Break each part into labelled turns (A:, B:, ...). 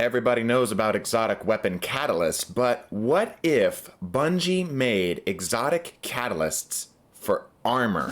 A: Everybody knows about exotic weapon catalysts, but what if Bungie made exotic catalysts for armor?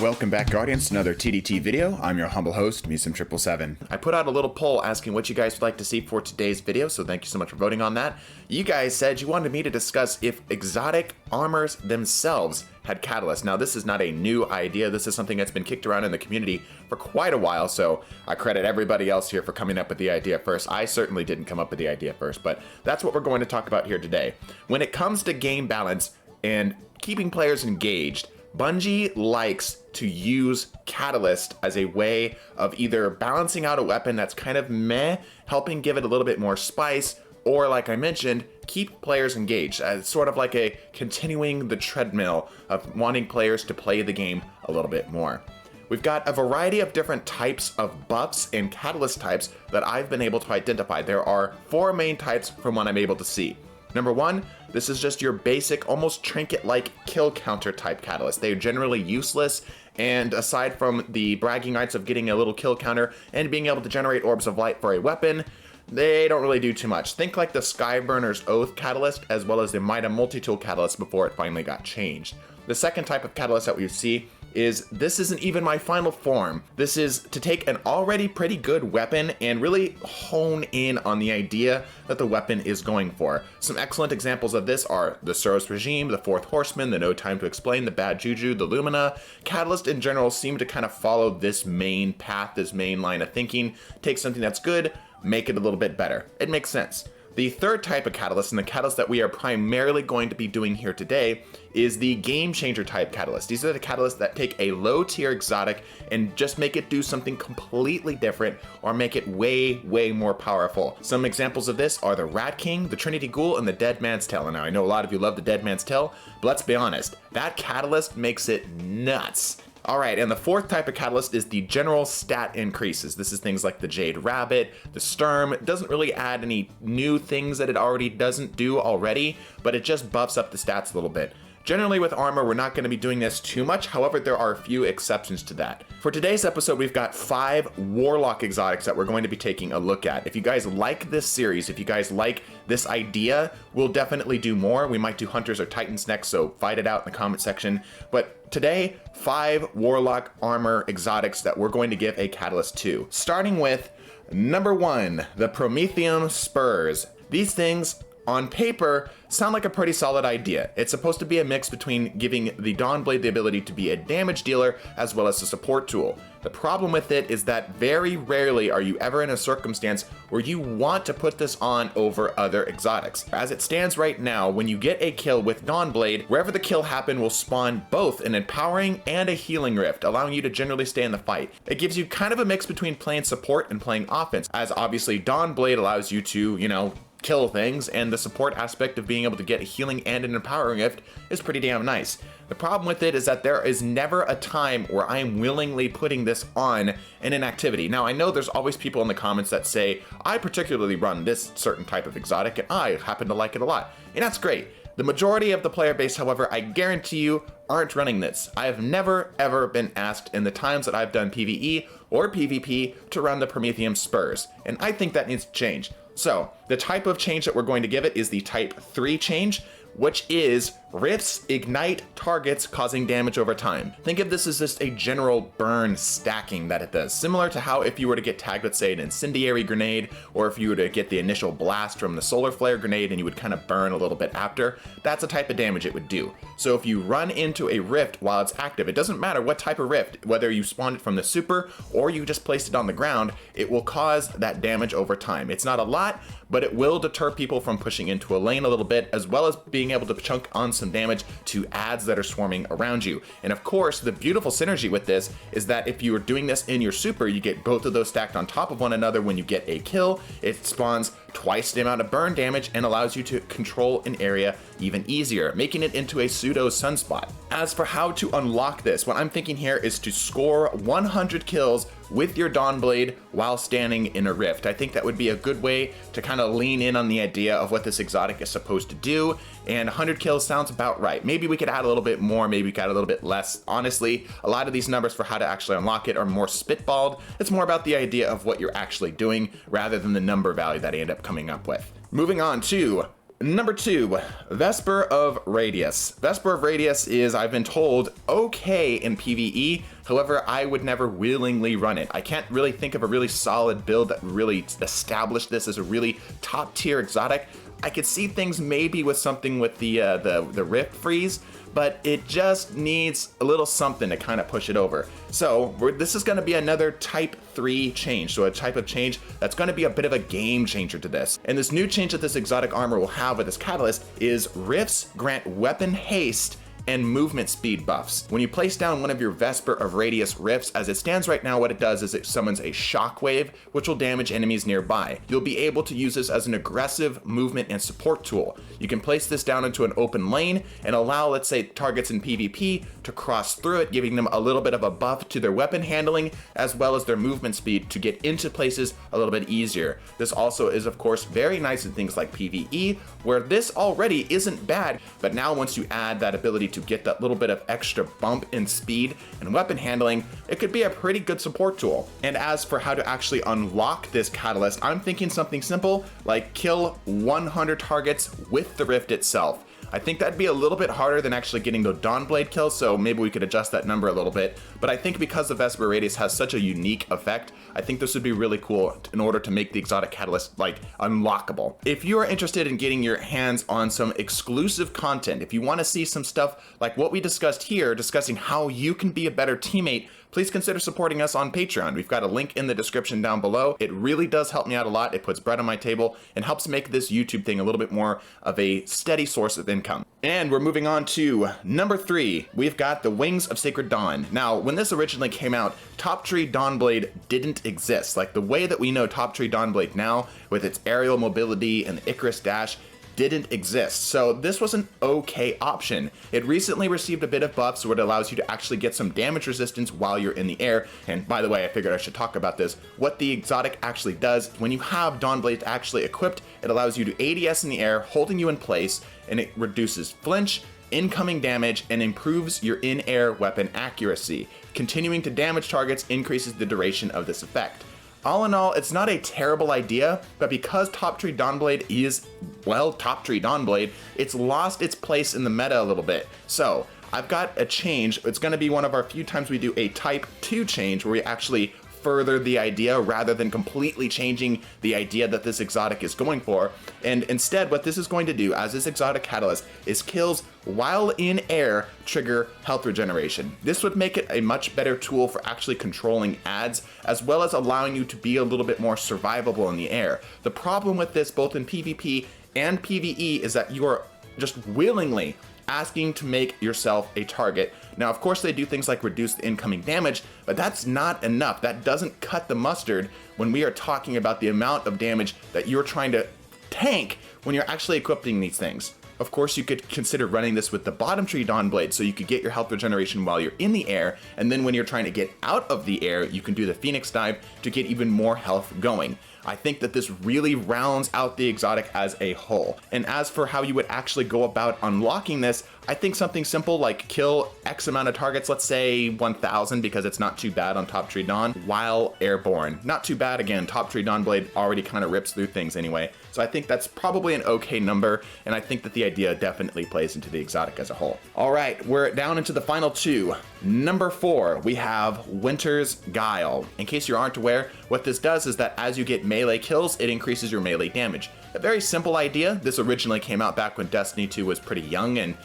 A: Welcome back, Guardians, to another TDT video. I'm your humble host, Musum777. I put out a little poll asking what you guys would like to see for today's video, so thank you so much for voting on that. You guys said you wanted me to discuss if exotic armors themselves had catalysts. Now, this is not a new idea. This is something that's been kicked around in the community for quite a while, so I credit everybody else here for coming up with the idea first. I certainly didn't come up with the idea first, but that's what we're going to talk about here today. When it comes to game balance and keeping players engaged, Bungie likes to use Catalyst as a way of either balancing out a weapon that's kind of meh, helping give it a little bit more spice, or like I mentioned, keep players engaged. It's sort of like a continuing the treadmill of wanting players to play the game a little bit more. We've got a variety of different types of buffs and catalyst types that I've been able to identify. There are 4 main types from what I'm able to see. Number 1, this is just your basic, almost trinket-like kill counter type catalyst. They're generally useless, and aside from the bragging rights of getting a little kill counter and being able to generate orbs of light for a weapon, they don't really do too much. Think like the Skyburner's Oath catalyst as well as the Mida multi-tool catalyst before it finally got changed. The second type of catalyst that we see is this isn't even my final form. This is to take an already pretty good weapon and really hone in on the idea that the weapon is going for. Some excellent examples of this are the Suros Regime, the Fourth Horseman, the No Time to Explain, the Bad Juju, the Lumina. Catalyst in general seem to kind of follow this main path, this main line of thinking. Take something that's good, make it a little bit better. It makes sense. The third type of catalyst, and the catalyst that we are primarily going to be doing here today, is the game changer type catalyst. These are the catalysts that take a low tier exotic and just make it do something completely different or make it way more powerful. Some examples of this are the Rat King, the Trinity Ghoul, and the Dead Man's Tail. And now I know a lot of you love the Dead Man's Tail, but let's be honest, that catalyst makes it nuts. Alright, and the fourth type of catalyst is the general stat increases. This is things like the Jade Rabbit, the Sturm. It doesn't really add any new things that it already doesn't do already, but it just buffs up the stats a little bit. Generally with armor, we're not going to be doing this too much, however, there are a few exceptions to that. For today's episode, we've got 5 Warlock exotics that we're going to be taking a look at. If you guys like this series, if you guys like this idea, we'll definitely do more. We might do Hunters or Titans next, so fight it out in the comment section. But today, 5 Warlock armor exotics that we're going to give a catalyst to. Starting with number 1, the Promethium Spurs. These things, on paper, sound like a pretty solid idea. It's supposed to be a mix between giving the Dawnblade the ability to be a damage dealer as well as a support tool. The problem with it is that very rarely are you ever in a circumstance where you want to put this on over other exotics. As it stands right now, when you get a kill with Dawnblade, wherever the kill happened will spawn both an empowering and a healing rift, allowing you to generally stay in the fight. It gives you kind of a mix between playing support and playing offense, as obviously Dawnblade allows you to, kill things, and the support aspect of being able to get a healing and an empowering rift is pretty damn nice. The problem with it is that there is never a time where I am willingly putting this on in an activity. Now, I know there's always people in the comments that say, I particularly run this certain type of exotic and I happen to like it a lot, and that's great. The majority of the player base, however, I guarantee you aren't running this. I have never ever been asked in the times that I've done PvE or PvP to run the Promethium Spurs, and I think that needs to change. So, the type of change that we're going to give it is the type 3 change, which is rifts ignite targets causing damage over time. Think of this as just a general burn stacking that it does, similar to how if you were to get tagged with, say, an incendiary grenade, or if you were to get the initial blast from the solar flare grenade and you would kind of burn a little bit after, that's the type of damage it would do. So if you run into a rift while it's active, it doesn't matter what type of rift, whether you spawned it from the super or you just placed it on the ground, it will cause that damage over time. It's not a lot, but it will deter people from pushing into a lane a little bit, as well as being able to chunk on some damage to adds that are swarming around you. And of course, the beautiful synergy with this is that if you are doing this in your super, you get both of those stacked on top of one another. When you get a kill, it spawns twice the amount of burn damage and allows you to control an area even easier, making it into a pseudo sunspot. As for how to unlock this, what I'm thinking here is to score 100 kills with your Dawnblade while standing in a rift. I think that would be a good way to kind of lean in on the idea of what this exotic is supposed to do, and 100 kills sounds about right. Maybe we could add a little bit more, maybe we could add a little bit less. Honestly, a lot of these numbers for how to actually unlock it are more spitballed. It's more about the idea of what you're actually doing rather than the number value that I end up coming up with. Moving on to number 2, Vesper of Radius. Vesper of Radius is, I've been told, okay in PvE. However, I would never willingly run it. I can't really think of a really solid build that really established this as a really top tier exotic. I could see things maybe with something with the Rift Freeze, but it just needs a little something to kind of push it over. So this is going to be another type 3 change, so a type of change that's going to be a bit of a game changer to this. And this new change that this exotic armor will have with this catalyst is rifts grant weapon haste and movement speed buffs. When you place down one of your Vesper of Radius rifts, as it stands right now, what it does is it summons a shockwave, which will damage enemies nearby. You'll be able to use this as an aggressive movement and support tool. You can place this down into an open lane and allow, let's say, targets in PvP to cross through it, giving them a little bit of a buff to their weapon handling, as well as their movement speed to get into places a little bit easier. This also is, of course, very nice in things like PvE, where this already isn't bad, but now once you add that ability to get that little bit of extra bump in speed and weapon handling, it could be a pretty good support tool. And as for how to actually unlock this catalyst, I'm thinking something simple like kill 100 targets with the rift itself. I think that'd be a little bit harder than actually getting the Dawnblade kills, so maybe we could adjust that number a little bit. But I think because the Vesper Radius has such a unique effect, I think this would be really cool in order to make the exotic catalyst like unlockable. If you are interested in getting your hands on some exclusive content, if you want to see some stuff like what we discussed here, discussing how you can be a better teammate, please consider supporting us on Patreon. We've got a link in the description down below. It really does help me out a lot. It puts bread on my table and helps make this YouTube thing a little bit more of a steady source of income. And we're moving on to number 3. We've got the Wings of Sacred Dawn. Now, when this originally came out, Top Tree Dawnblade didn't exist. Like the way that we know Top Tree Dawnblade now, with its aerial mobility and the Icarus Dash, didn't exist. So this was an okay option. It recently received a bit of buff, so it allows you to actually get some damage resistance while you're in the air. And by the way, I figured I should talk about this. What the exotic actually does, when you have Dawnblade actually equipped, it allows you to ADS in the air, holding you in place, and it reduces flinch, incoming damage, and improves your in-air weapon accuracy. Continuing to damage targets increases the duration of this effect. All in all, it's not a terrible idea, but because Top Tree Dawnblade is, well, Top Tree Dawnblade, it's lost its place in the meta a little bit. So I've got a change. It's going to be one of our few times we do a Type 2 change where we actually further the idea rather than completely changing the idea that this exotic is going for. And instead, what this is going to do as this exotic catalyst is kills while in air trigger health regeneration. This would make it a much better tool for actually controlling adds, as well as allowing you to be a little bit more survivable in the air. The problem with this, both in PvP and PvE, is that you are just willingly asking to make yourself a target. Now, of course, they do things like reduce the incoming damage, but that's not enough. That doesn't cut the mustard when we are talking about the amount of damage that you're trying to tank when you're actually equipping these things. Of course, you could consider running this with the Bottom Tree Dawnblade so you could get your health regeneration while you're in the air, and then when you're trying to get out of the air, you can do the Phoenix Dive to get even more health going. I think that this really rounds out the exotic as a whole. And as for how you would actually go about unlocking this, I think something simple like kill X amount of targets, let's say 1,000 because it's not too bad on Top Tree Dawn, while airborne. Not too bad, again, Top Tree Dawnblade already kind of rips through things anyway. So I think that's probably an okay number, and I think that the idea definitely plays into the exotic as a whole. All right, we're down into the final 2. Number 4, we have Winter's Guile. In case you aren't aware, what this does is that as you get melee kills, it increases your melee damage. A very simple idea. This originally came out back when Destiny 2 was pretty young and,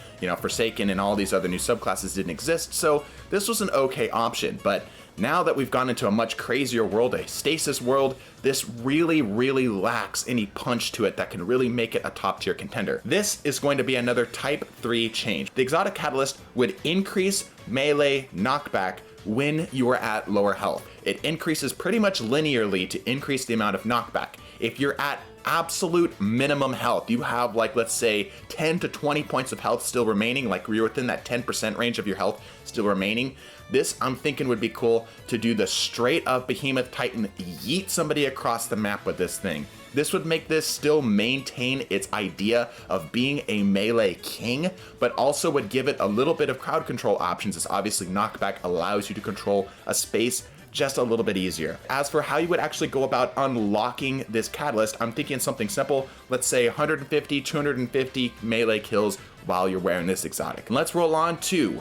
A: Forsaken and all these other new subclasses didn't exist, so this was an okay option. But now that we've gone into a much crazier world, a stasis world, this really, really lacks any punch to it that can really make it a top tier contender. This is going to be another Type 3 change. The exotic catalyst would increase melee knockback when you are at lower health. it increases pretty much linearly to increase the amount of knockback. If you're at absolute minimum health, you have like, let's say 10 to 20 points of health still remaining, like you're within that 10% range of your health still remaining, this I'm thinking would be cool to do the straight up Behemoth Titan yeet somebody across the map with this thing. This would make this still maintain its idea of being a melee king, but also would give it a little bit of crowd control options, as obviously knockback allows you to control a space just a little bit easier. As for how you would actually go about unlocking this catalyst, I'm thinking something simple. Let's say 150, 250 melee kills while you're wearing this exotic. And let's roll on to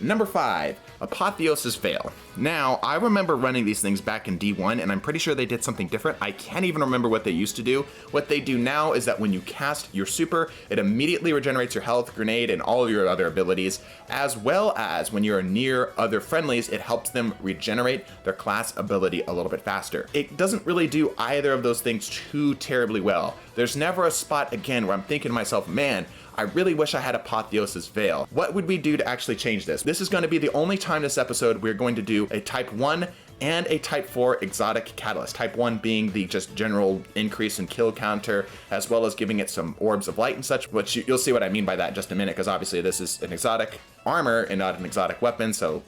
A: number 5, Apotheosis Veil. Now, I remember running these things back in D1, and I'm pretty sure they did something different. I can't even remember what they used to do. What they do now is that when you cast your super, it immediately regenerates your health, grenade, and all of your other abilities, as well as when you're near other friendlies, it helps them regenerate their class ability a little bit faster. It doesn't really do either of those things too terribly well. There's never a spot, again, where I'm thinking to myself, man, I really wish I had Apotheosis Veil. What would we do to actually change this? This is going to be the only time this episode we're going to do a type 1 and a type 4 exotic catalyst. Type 1 being the just general increase in kill counter, as well as giving it some orbs of light and such, which you'll see what I mean by that in just a minute, because obviously this is an exotic armor and not an exotic weapon, so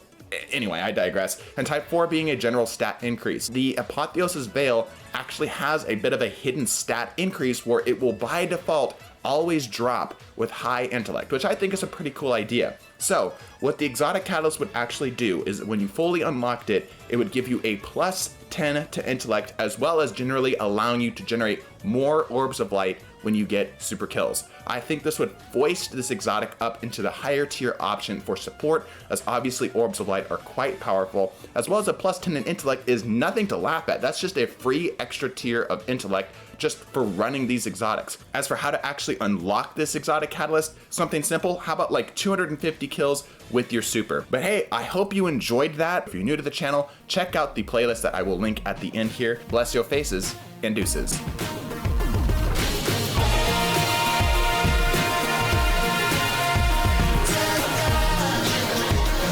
A: anyway, I digress. And type 4 being a general stat increase. The Apotheosis Veil actually has a bit of a hidden stat increase where it will by default always drop with high intellect, which I think is a pretty cool idea. So what the exotic catalyst would actually do is when you fully unlocked it, it would give you a plus 10 to intellect, as well as generally allowing you to generate more orbs of light when you get super kills. I think this would foist this exotic up into the higher tier option for support, as obviously orbs of light are quite powerful, as well as a plus 10 in intellect is nothing to laugh at. That's just a free extra tier of intellect just for running these exotics. As for how to actually unlock this exotic catalyst, something simple. How about like 250 kills with your super? But hey, I hope you enjoyed that. If you're new to the channel, check out the playlist that I will link at the end here. Bless your faces and deuces.